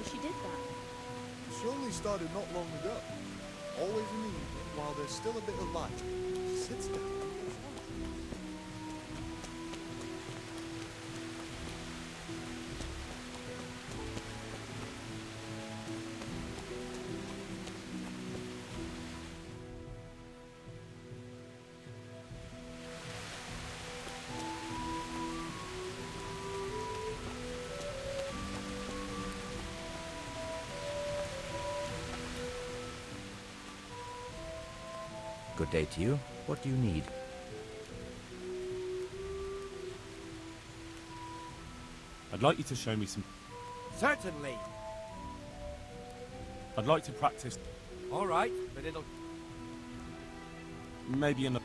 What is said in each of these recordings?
know she did that. She only started not long ago. Always in the evening, while there's still a bit of light. She sits down. Good day to you. What do you need? I'd like you to show me some... Certainly. I'd like to practice All right, but it'll... maybe in a...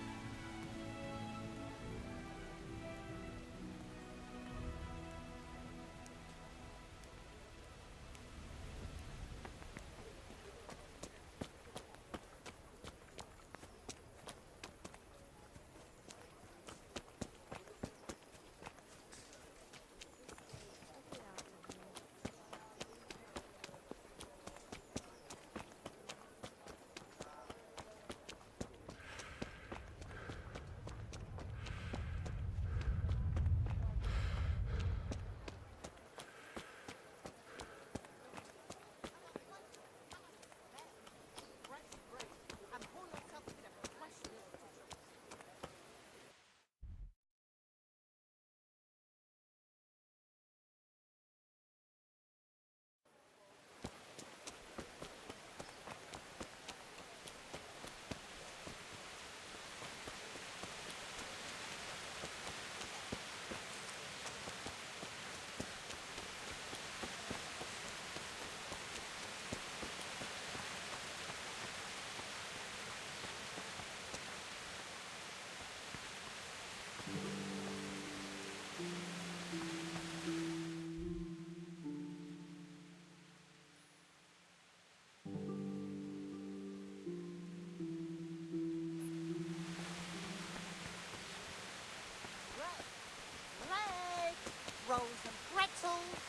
Rolls and pretzels.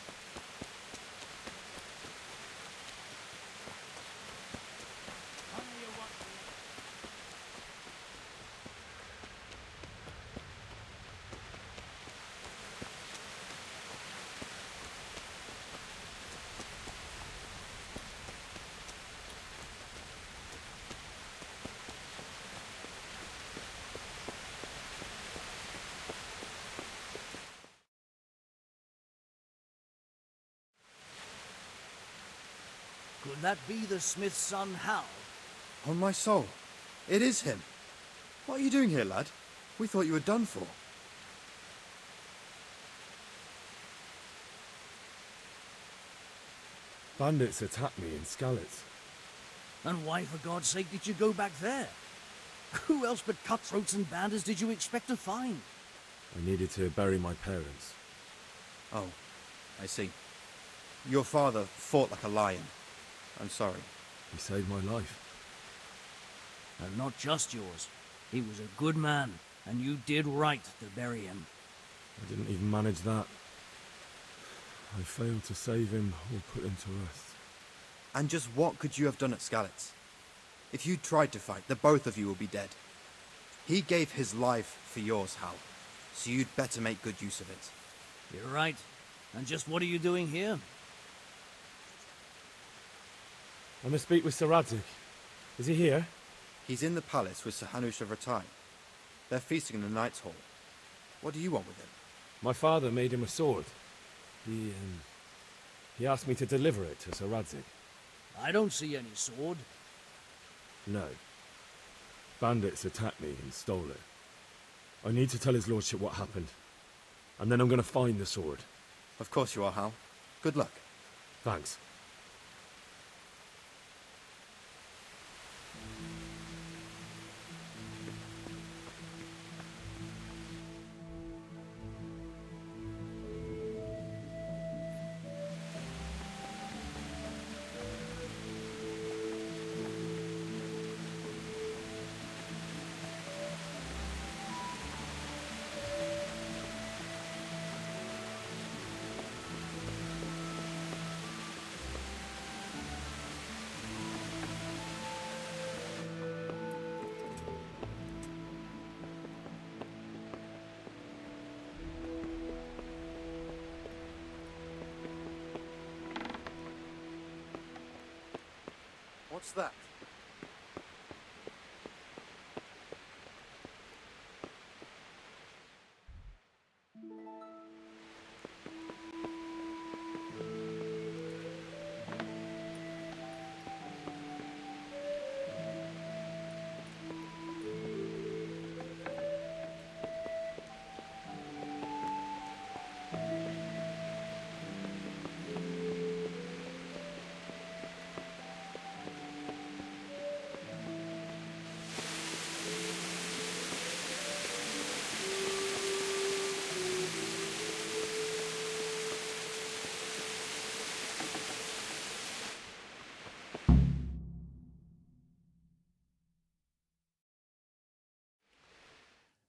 Could that be the smith's son, Hal? On my soul, it is him. What are you doing here, lad? We thought you were done for. Bandits attacked me in Skalitz. And why, for God's sake, did you go back there? Who else but cutthroats and bandits did you expect to find? I needed to bury my parents. Oh, I see. Your father fought like a lion. I'm sorry. He saved my life. And not just yours. He was a good man, and you did right to bury him. I didn't even manage that. I failed to save him or put him to rest. And just what could you have done at Skalitz? If you tried to fight, the both of you will be dead. He gave his life for yours, Hal. So you'd better make good use of it. You're right. And just what are you doing here? I must speak with Sir Radzig. Is he here? He's in the palace with Sir Hanush of Ratае. They're feasting in the Knight's Hall. What do you want with him? My father made him a sword. He asked me to deliver it to Sir Radzig. I don't see any sword. No. Bandits attacked me and stole it. I need to tell his lordship what happened. And then I'm going to find the sword. Of course you are, Hal. Good luck. Thanks. What's that?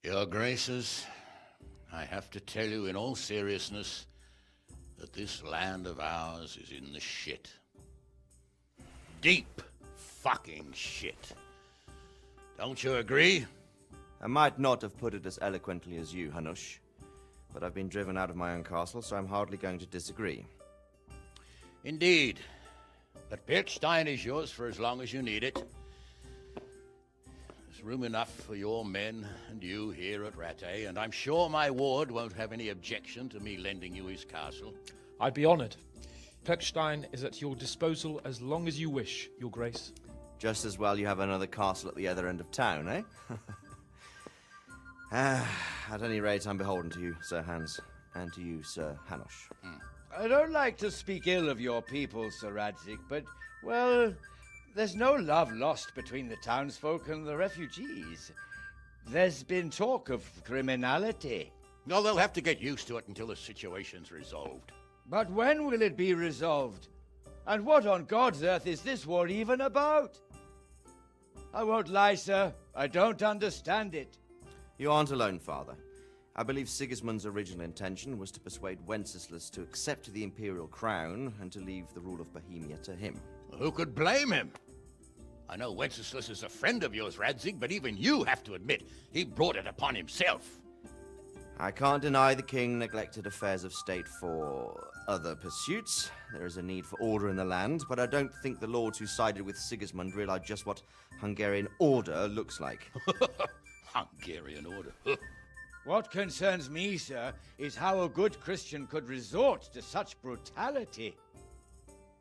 Your Graces, I have to tell you in all seriousness that this land of ours is in the shit. Deep fucking shit. Don't you agree? I might not have put it as eloquently as you, Hanush, but I've been driven out of my own castle, so I'm hardly going to disagree. Indeed. But Piltstein is yours for as long as you need it. There's room enough for your men and you here at Ratay, and I'm sure my ward won't have any objection to me lending you his castle. I'd be honoured. Piltstein is at your disposal as long as you wish, Your Grace. Just as well you have another castle at the other end of town, eh? At any rate, I'm beholden to you, Sir Hans, and to you, Sir Hanush. I don't like to speak ill of your people, Sir Radzig, but, well, there's no love lost between the townsfolk and the refugees. There's been talk of criminality. Well, they'll have to get used to it until the situation's resolved. But when will it be resolved? And what on God's earth is this war even about? I won't lie, sir. I don't understand it. You aren't alone, Father. I believe Sigismund's original intention was to persuade Wenceslas to accept the imperial crown and to leave the rule of Bohemia to him. Who could blame him? I know Wenceslas is a friend of yours, Radzig, but even you have to admit he brought it upon himself. I can't deny the king neglected affairs of state for other pursuits. There is a need for order in the land, but I don't think the lords who sided with Sigismund realized just what Hungarian order looks like. Hungarian order. What concerns me, sir, is how a good Christian could resort to such brutality.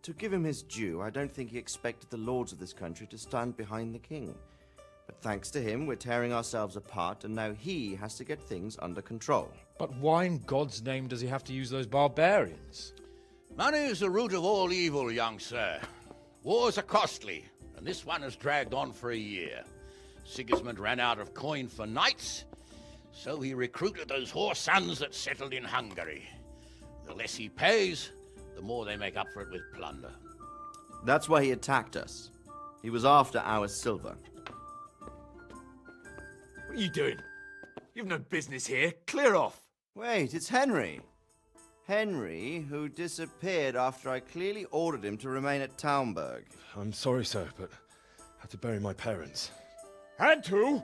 To give him his due, I don't think he expected the lords of this country to stand behind the king. But thanks to him, we're tearing ourselves apart, and now he has to get things under control. But why in God's name does he have to use those barbarians? Money is the root of all evil, young sir. Wars are costly, and this one has dragged on for a year. Sigismund ran out of coin for knights, so he recruited those whore sons that settled in Hungary. The less he pays, the more they make up for it with plunder. That's why he attacked us. He was after our silver. What are you doing? You've no business here. Clear off. Wait, it's Henry. Henry, who disappeared after I clearly ordered him to remain at Taunberg. I'm sorry, sir, but I had to bury my parents. Had to?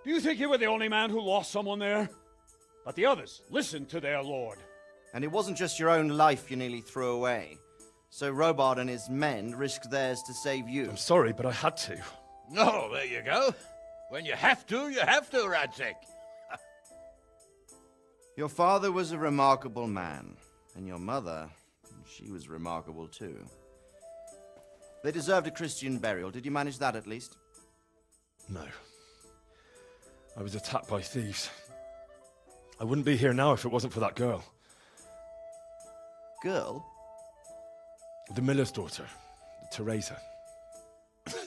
Do you think you were the only man who lost someone there? But the others listened to their lord. And it wasn't just your own life you nearly threw away. So Robard and his men risked theirs to save you. I'm sorry, but I had to. Oh, there you go. When you have to, Radzig. Your father was a remarkable man, and your mother, she was remarkable too. They deserved a Christian burial. Did you manage that at least? No. I was attacked by thieves. I wouldn't be here now if it wasn't for that girl. Girl? The miller's daughter, Teresa.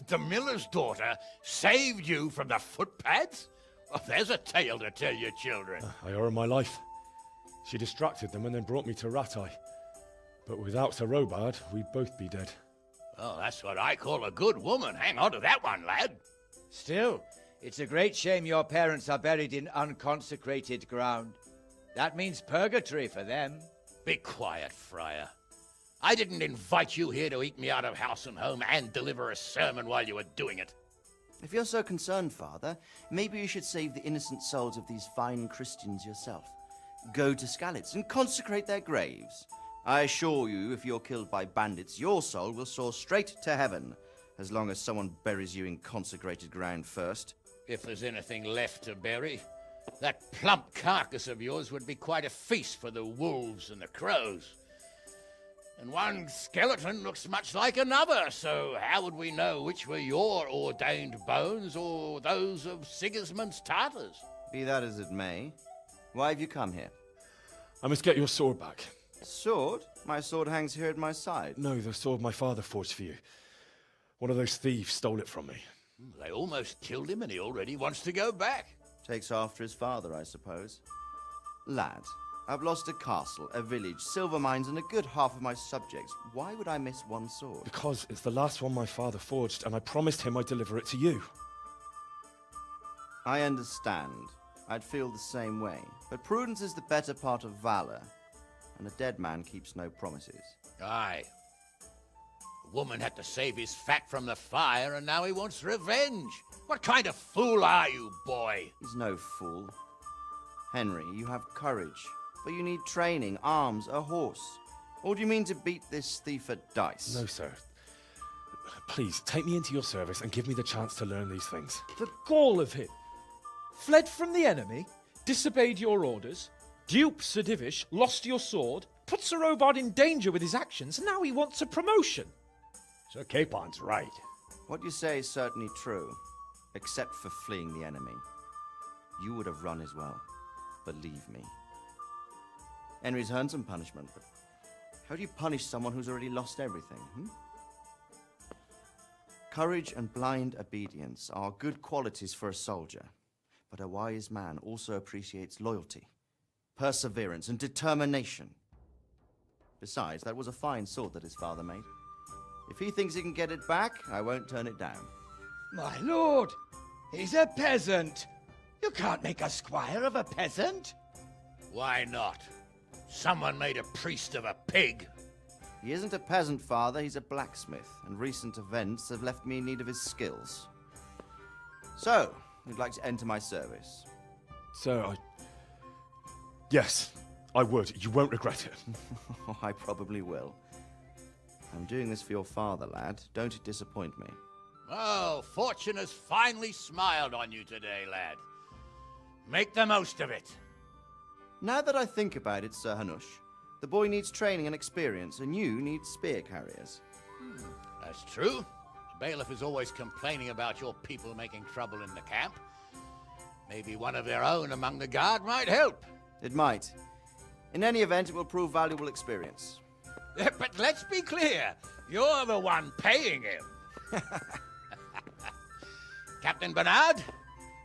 The miller's daughter saved you from the footpads? Well, there's a tale to tell your children. I owe her my life. She distracted them and then brought me to Ratay. But without Sir Robard, we'd both be dead. Oh, that's what I call a good woman. Hang on to that one, lad. Still, it's a great shame your parents are buried in unconsecrated ground. That means purgatory for them. Be quiet, Friar. I didn't invite you here to eat me out of house and home and deliver a sermon while you were doing it. If you're so concerned, Father, maybe you should save the innocent souls of these fine Christians yourself. Go to Skalitz and consecrate their graves. I assure you, if you're killed by bandits, your soul will soar straight to heaven, As long as someone buries you in consecrated ground first. If there's anything left to bury, that plump carcass of yours would be quite a feast for the wolves and the crows. And one skeleton looks much like another, so how would we know which were your ordained bones or those of Sigismund's Tartars? Be that as it may, why have you come here? I must get your sword back. Sword? My sword hangs here at my side. No, the sword my father forged for you. One of those thieves stole it from me. They almost killed him and he already wants to go back. Takes after his father, I suppose. Lad, I've lost a castle, a village, silver mines, and a good half of my subjects. Why would I miss one sword? Because it's the last one my father forged, and I promised him I'd deliver it to you. I understand. I'd feel the same way. But prudence is the better part of valor, and a dead man keeps no promises. Aye. The woman had to save his fat from the fire, and now he wants revenge. What kind of fool are you, boy? He's no fool. Henry, you have courage, but you need training, arms, a horse. Or do you mean to beat this thief at dice? No, sir. Please, take me into your service and give me the chance to learn these things. The gall of him. Fled from the enemy, disobeyed your orders, duped Sir Divish, lost your sword, put Sir Robard in danger with his actions, and now he wants a promotion. Sir Capon's right. What you say is certainly true, except for fleeing the enemy. You would have run as well, believe me. Henry's earned some punishment, but how do you punish someone who's already lost everything, Courage and blind obedience are good qualities for a soldier, but a wise man also appreciates loyalty, perseverance, and determination. Besides, that was a fine sword that his father made. If he thinks he can get it back, I won't turn it down. My lord, he's a peasant. You can't make a squire of a peasant. Why not? Someone made a priest of a pig. He isn't a peasant, father, he's a blacksmith, and recent events have left me in need of his skills. So, you'd like to enter my service? Sir, Yes, I would. You won't regret it. I probably will. I'm doing this for your father, lad. Don't disappoint me. Oh, fortune has finally smiled on you today, lad. Make the most of it. Now that I think about it, Sir Hanush, the boy needs training and experience, and you need spear carriers. That's true. The bailiff is always complaining about your people making trouble in the camp. Maybe one of their own among the guard might help. It might. In any event, it will prove valuable experience. But let's be clear. You're the one paying him. Captain Bernard,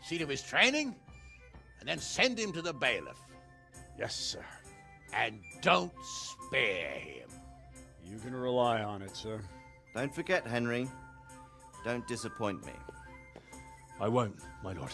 see to his training, and then send him to the bailiff. Yes, sir. And don't spare him. You can rely on it, sir. Don't forget, Henry. Don't disappoint me. I won't, my lord.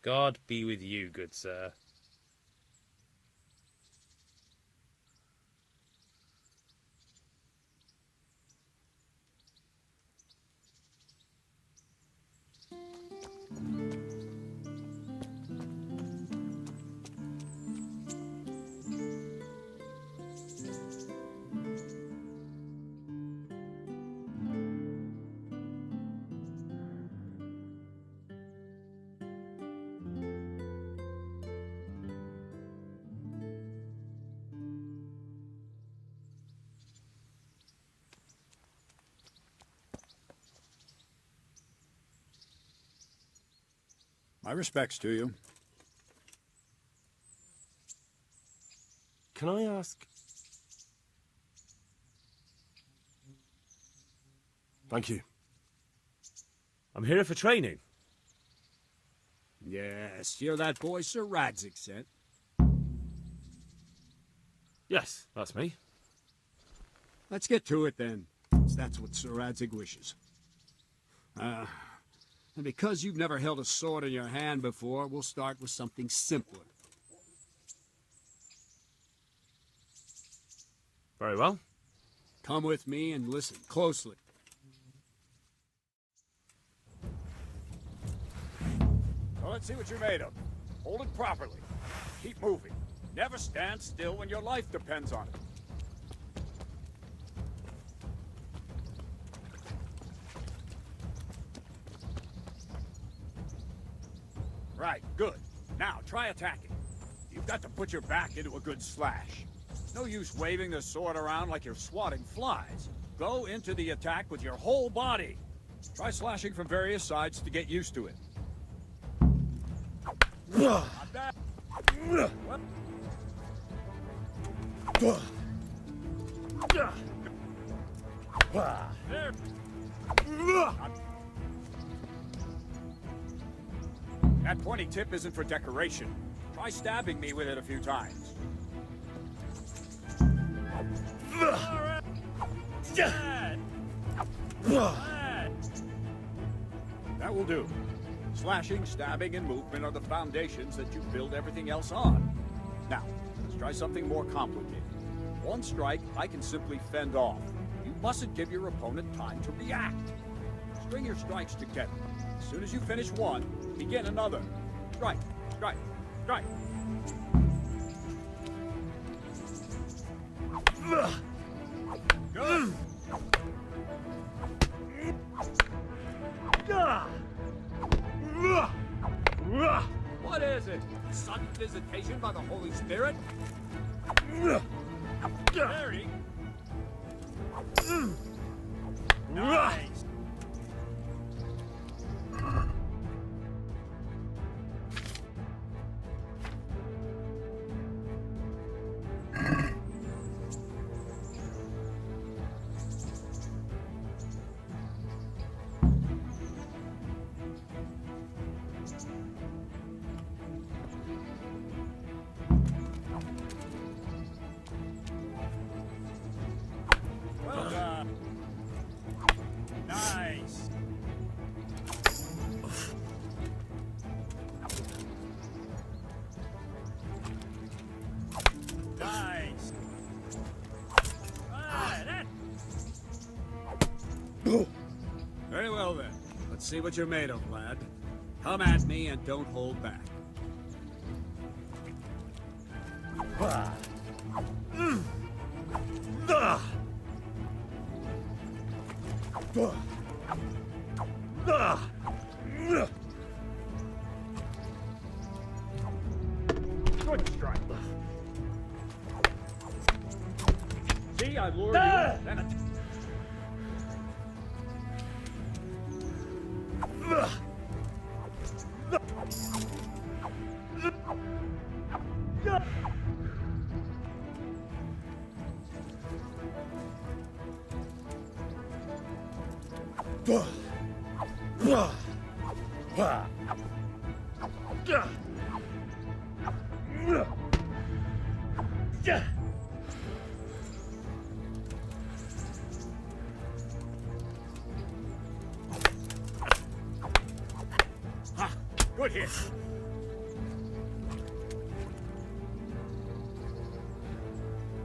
God be with you, good sir. My respects to you. Can I ask? Thank you. I'm here for training. Yes, you're that boy Sir Radzik sent. Yes, that's me. Let's get to it then, since that's what Sir Radzik wishes. And because you've never held a sword in your hand before, we'll start with something simpler. Very well. Come with me and listen closely. So let's see what you're made of. Hold it properly. Keep moving. Never stand still when your life depends on it. Right, good. Now, try attacking. You've got to put your back into a good slash. No use waving the sword around like you're swatting flies. Go into the attack with your whole body. Try slashing from various sides to get used to it. Not bad. There. That pointy tip isn't for decoration. Try stabbing me with it a few times. That will do. Slashing, stabbing, and movement are the foundations that you build everything else on. Now, let's try something more complicated. One strike, I can simply fend off. You mustn't give your opponent time to react. String your strikes together. As soon as you finish one, begin another. Strike, strike, strike. Good. What is it? Sudden visitation by the Holy Spirit? Gary. Nice. see what you're made of, lad. Come at me and don't hold back. Good strike. See, I lured you. Then good hit.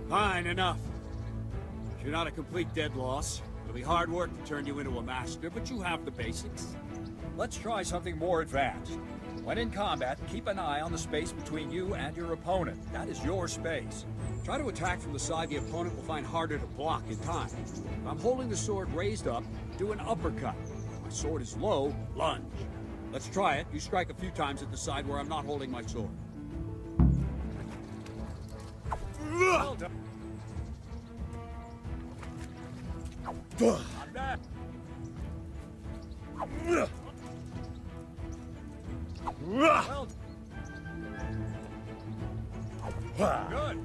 Fine, enough. You're not a complete dead loss. It'll be hard work to turn you into a master, but you have the basics. Let's try something more advanced. When in combat, keep an eye on the space between you and your opponent. That is your space. Try to attack from the side the opponent will find harder to block in time. If I'm holding the sword raised up, do an uppercut. If my sword is low, lunge. Let's try it. You strike a few times at the side where I'm not holding my sword. Well done. Not bad. Well good.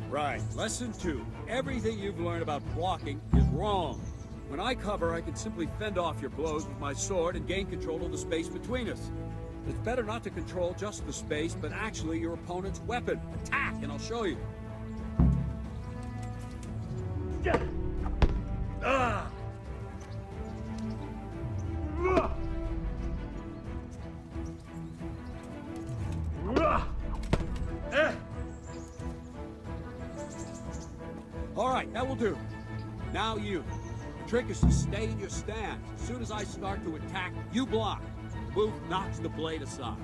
Right, lesson 2. Everything you've learned about blocking is wrong. When I cover, I can simply fend off your blows with my sword and gain control of the space between us. It's better not to control just the space, but actually your opponent's weapon. Attack, and I'll show you. All right, that will do. Now you. The trick is to stay in your stance. As soon as I start to attack, you block. The move knocks the blade aside.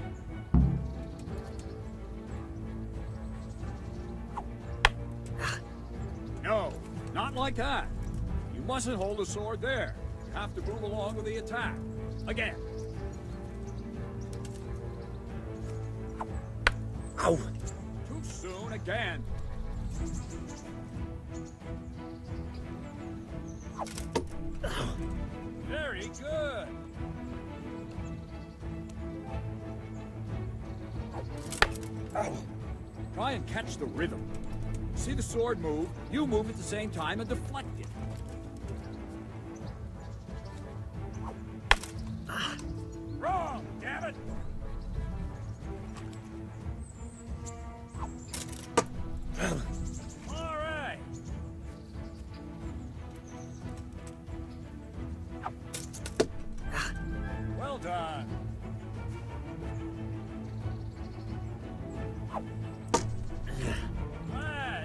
No, not like that. You mustn't hold the sword there. You have to move along with the attack. Again. Ow! Too soon again. Very good. Ow. Try and catch the rhythm. See the sword move, you move at the same time and deflect it. Wrong, damn it! All right. Well done.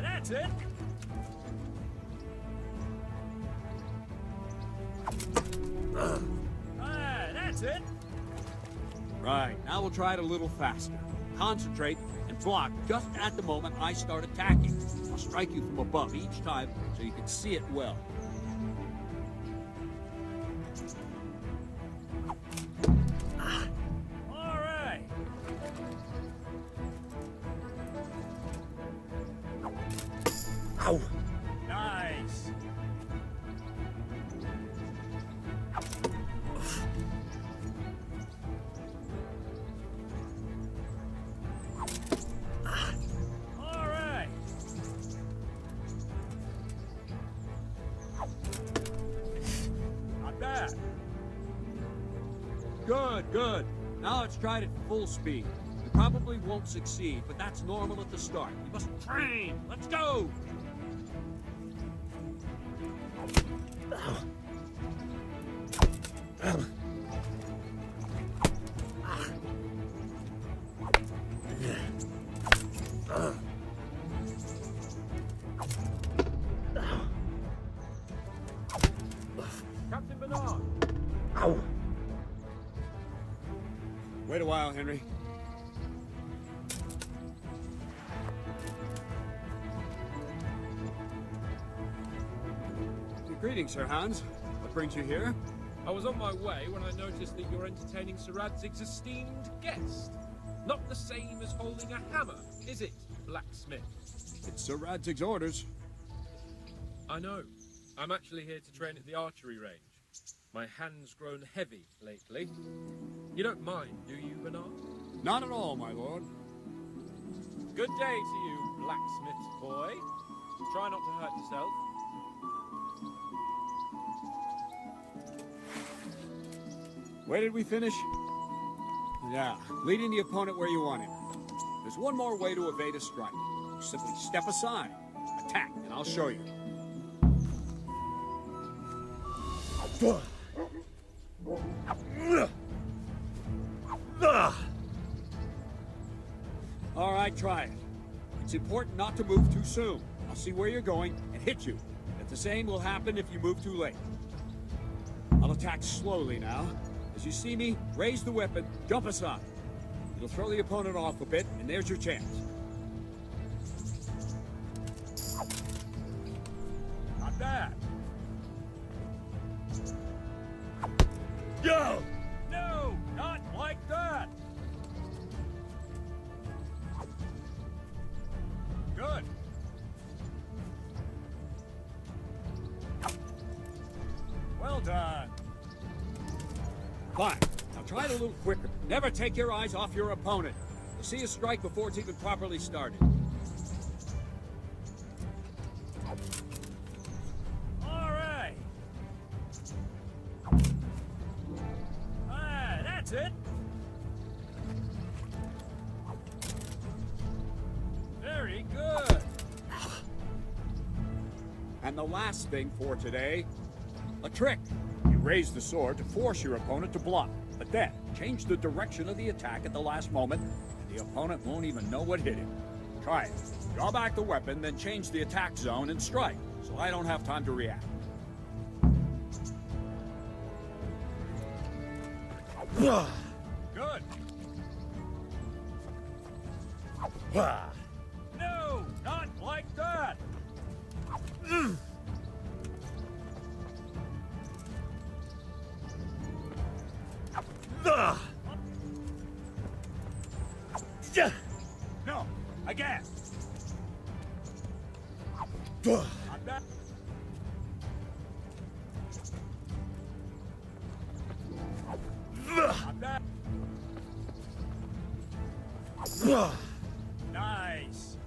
That's it. That's it. Right, now we'll try it a little faster. Concentrate and block just at the moment I start attacking. I'll strike you from above each time so you can see it well. All right. Ow. Nice. All right. Not bad. Good, good. Now let's try it at full speed. You probably won't succeed, but that's normal at the start. You must train. Let's go. Captain Bernard. Wait a while, Henry. Greetings, Sir Hans. What brings you here? I was on my way when I noticed that you're entertaining Sir Radzig's esteemed guest. Not the same as holding a hammer, is it, blacksmith? It's Sir Radzig's orders. I know. I'm actually here to train at the archery range. My hand's grown heavy lately. You don't mind, do you, Bernard? Not at all, my lord. Good day to you, blacksmith boy. Try not to hurt yourself. Where did we finish? Yeah, leading the opponent where you want him. There's one more way to evade a strike. You simply step aside, attack, and I'll show you. All right, try it. It's important not to move too soon. I'll see where you're going and hit you. And the same will happen if you move too late. I'll attack slowly now. As you see me, raise the weapon, jump aside. It'll throw the opponent off a bit, and there's your chance. Not bad. Go! No, not like that. Good. Well done. Fine. Now try it a little quicker. Never take your eyes off your opponent. You'll see a strike before it's even properly started. All right. Ah, that's it. Very good. And the last thing for today, a trick. You raise the sword to force your opponent to block, but then change the direction of the attack at the last moment, and the opponent won't even know what hit him. Try it. Draw back the weapon, then change the attack zone and strike, so I don't have time to react. Good. No, not like that. No, again. Not bad. Not bad. Nice.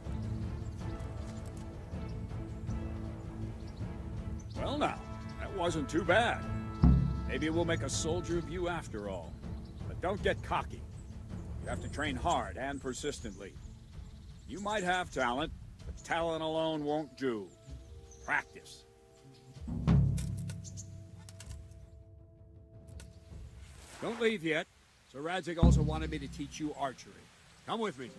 Well now, that wasn't too bad. Maybe we'll make a soldier of you after all. But don't get cocky. You have to train hard and persistently. You might have talent, but talent alone won't do. Practice. Don't leave yet. Sir Radzig also wanted me to teach you archery. Come with me.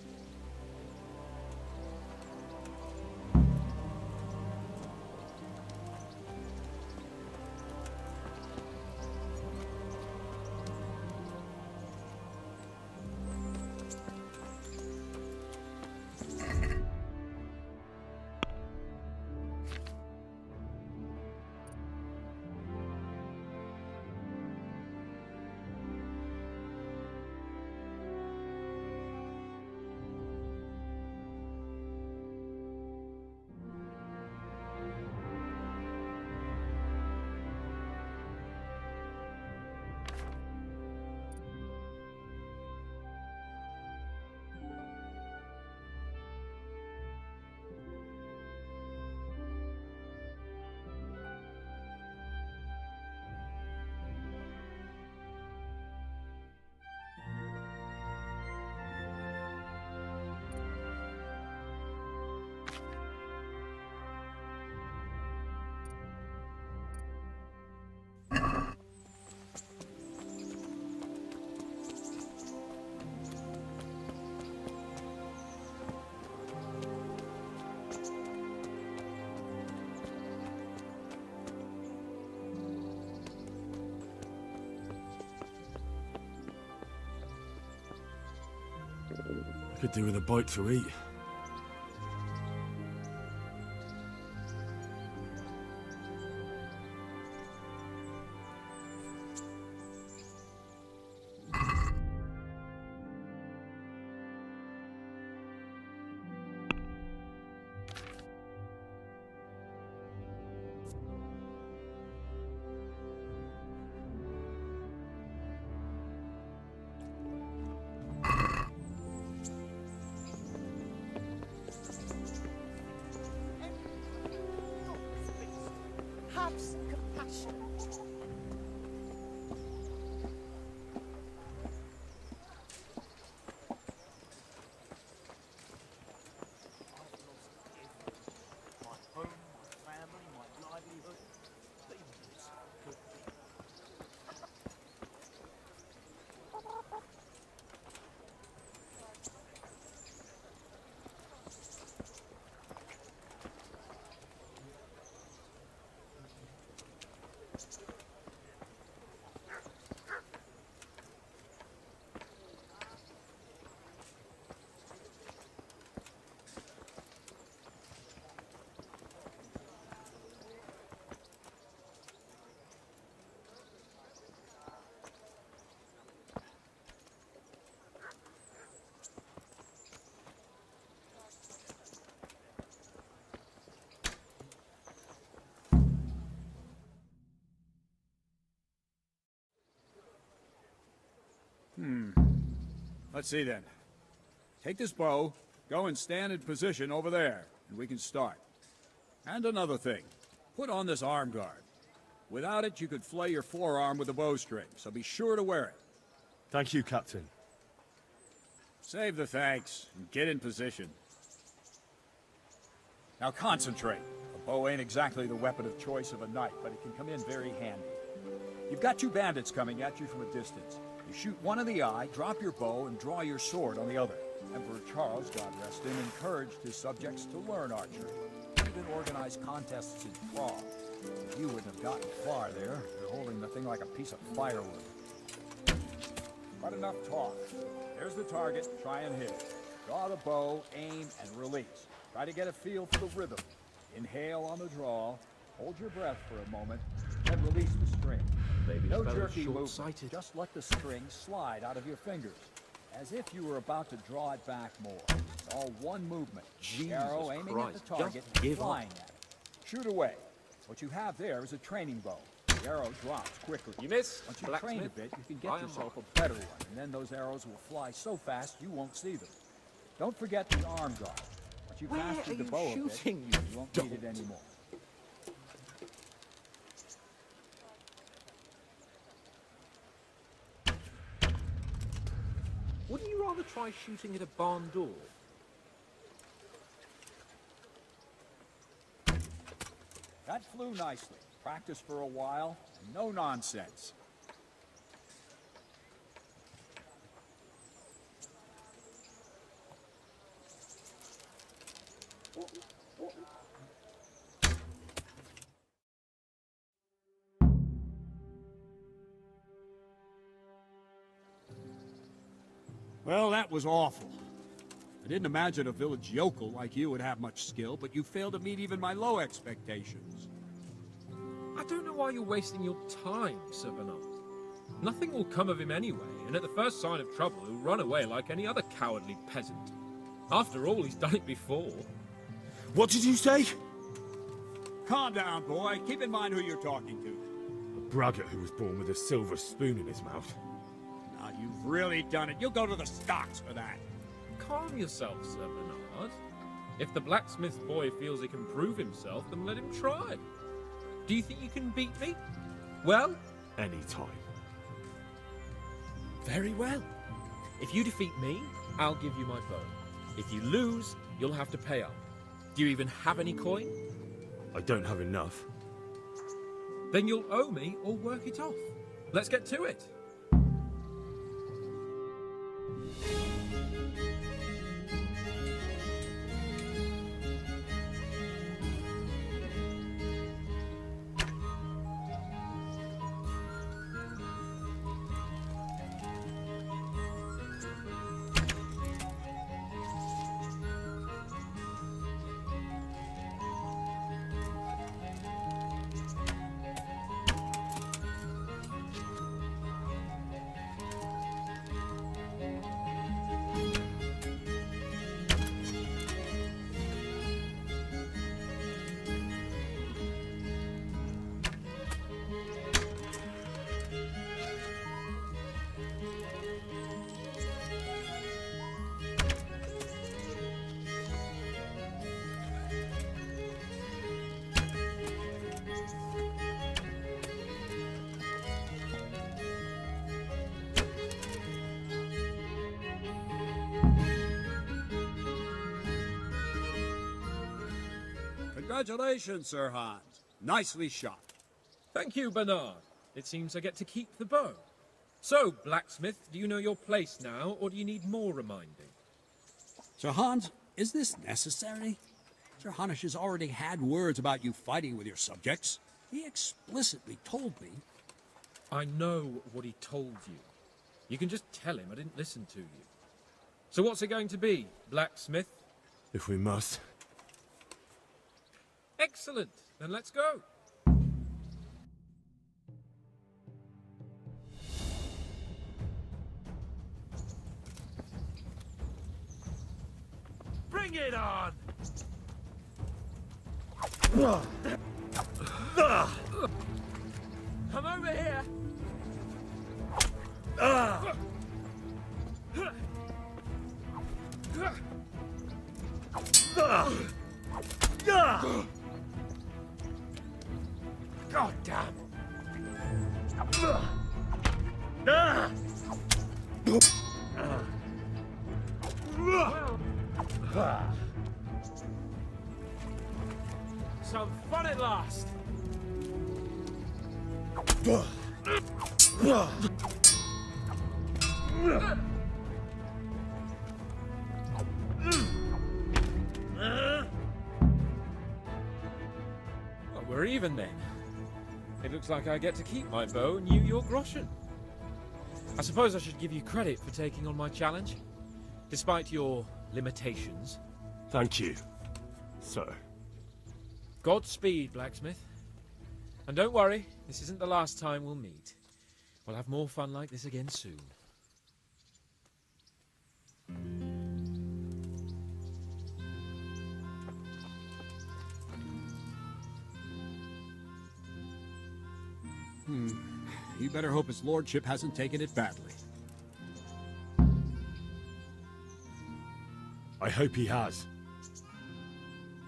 I could do with a bite to eat. Have some compassion. Let's see then. Take this bow, go and stand in position over there, and we can start. And another thing, put on this arm guard. Without it, you could flay your forearm with a bowstring, so be sure to wear it. Thank you, Captain. Save the thanks, and get in position. Now concentrate. A bow ain't exactly the weapon of choice of a knight, but it can come in very handy. You've got two bandits coming at you from a distance. You shoot one in the eye, drop your bow, and draw your sword on the other. Emperor Charles, God rest him, encouraged his subjects to learn archery. He even organized contests in Prague. You wouldn't have gotten far there. You're holding the thing like a piece of firewood. But enough talk. There's the target. Try and hit it. Draw the bow, aim, and release. Try to get a feel for the rhythm. Inhale on the draw. Hold your breath for a moment. Then release the string. No jerky movement. Just let the string slide out of your fingers, as if you were about to draw it back more. It's all one movement. Arrow aiming at the target, flying at it. Shoot away. What you have there is a training bow. The arrow drops quickly. You miss. Once you train a bit, you can get yourself a better one, and then those arrows will fly so fast you won't see them. Don't forget the arm guard. Once you've mastered the bow a bit, you won't need it anymore. Wouldn't you rather try shooting at a barn door? That flew nicely. Practice for a while, and no nonsense. Well, that was awful. I didn't imagine a village yokel like you would have much skill, but you failed to meet even my low expectations. I don't know why you're wasting your time, Sir Bernard. Nothing will come of him anyway, and at the first sign of trouble, he'll run away like any other cowardly peasant. After all, he's done it before. What did you say? Calm down, boy. Keep in mind who you're talking to. A braggart who was born with a silver spoon in his mouth. Now, you've really done it. You'll go to the stocks for that. Calm yourself, Sir Bernard. If the blacksmith boy feels he can prove himself, then let him try. Do you think you can beat me? Well? Any time. Very well. If you defeat me, I'll give you my bow. If you lose, you'll have to pay up. Do you even have any coin? I don't have enough. Then you'll owe me or work it off. Let's get to it. Congratulations, Sir Hans. Nicely shot. Thank you, Bernard. It seems I get to keep the bow. So, blacksmith, do you know your place now, or do you need more reminding? Sir Hans, is this necessary? Sir Hanush has already had words about you fighting with your subjects. He explicitly told me. I know what he told you. You can just tell him I didn't listen to you. So what's it going to be, blacksmith? If we must. Excellent. Then let's go. Bring it on! Come over here. God damn! Some fun at last. Well, we're even then. It looks like I get to keep my bow and you your groschen. I suppose I should give you credit for taking on my challenge, despite your limitations. Thank you, sir. Godspeed, blacksmith. And don't worry, this isn't the last time we'll meet. We'll have more fun like this again soon. You better hope his lordship hasn't taken it badly. I hope he has.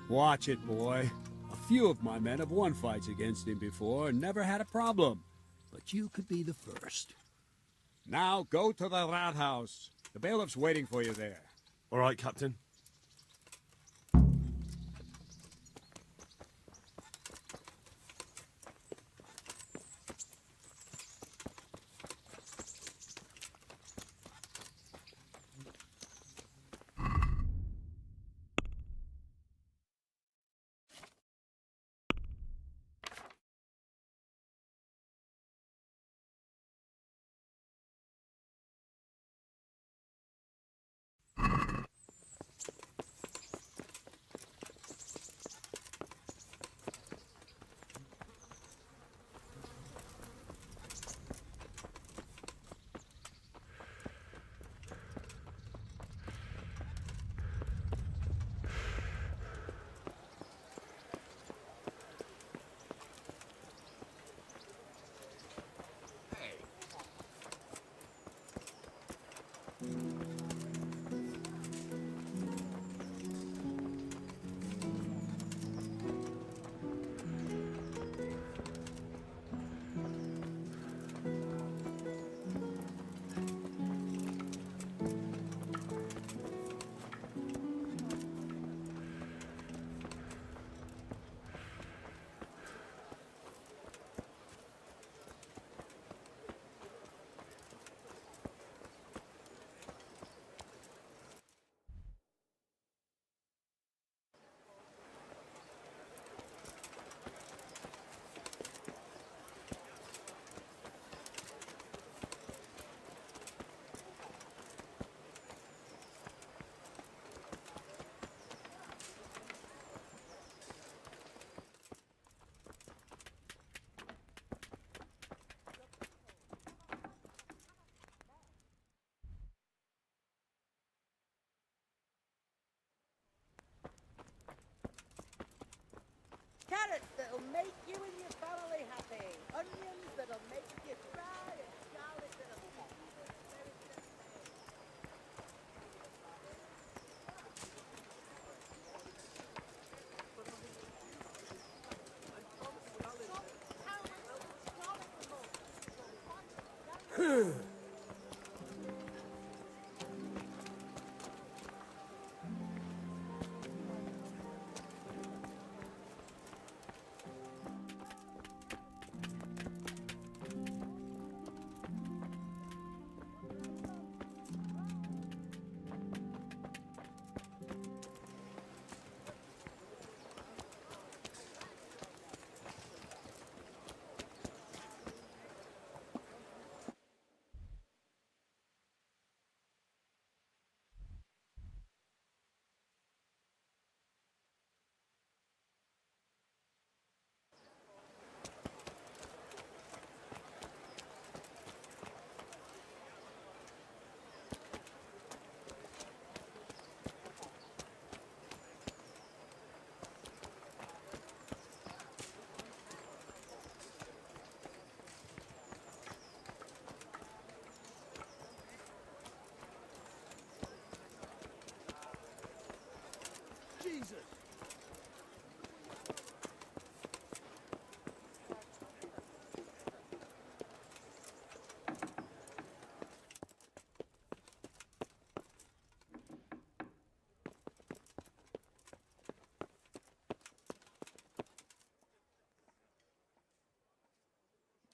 Watch it, boy. A few of my men have won fights against him before and never had a problem. But you could be the first. Now go to the rat house. The bailiff's waiting for you there. All right, Captain.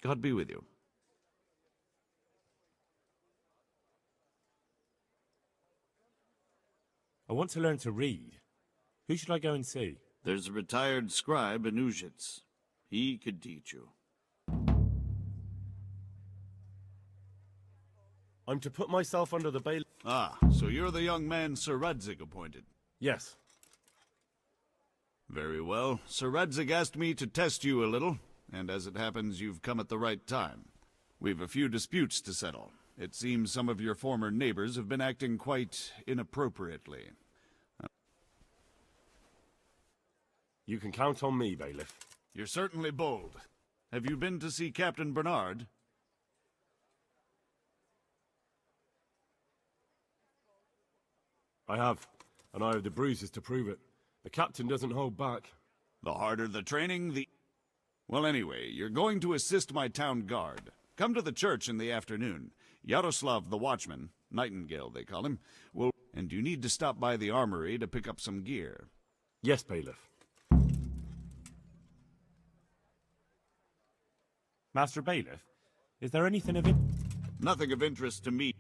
God be with you. I want to learn to read. Who should I go and see? There's a retired scribe in Ujits. He could teach you. I'm to put myself under the bail... Ah, so you're the young man Sir Radzig appointed. Yes. Very well. Sir Radzig asked me to test you a little, and as it happens, you've come at the right time. We've a few disputes to settle. It seems some of your former neighbors have been acting quite inappropriately. You can count on me, bailiff. You're certainly bold. Have you been to see Captain Bernard? I have, and I have the bruises to prove it. The captain doesn't hold back. The harder the training, the... Well, anyway, you're going to assist my town guard. Come to the church in the afternoon. Yaroslav the watchman, Nightingale they call him, will... And you need to stop by the armory to pick up some gear. Yes, bailiff. Master Bailiff, is there anything of Nothing of interest to me.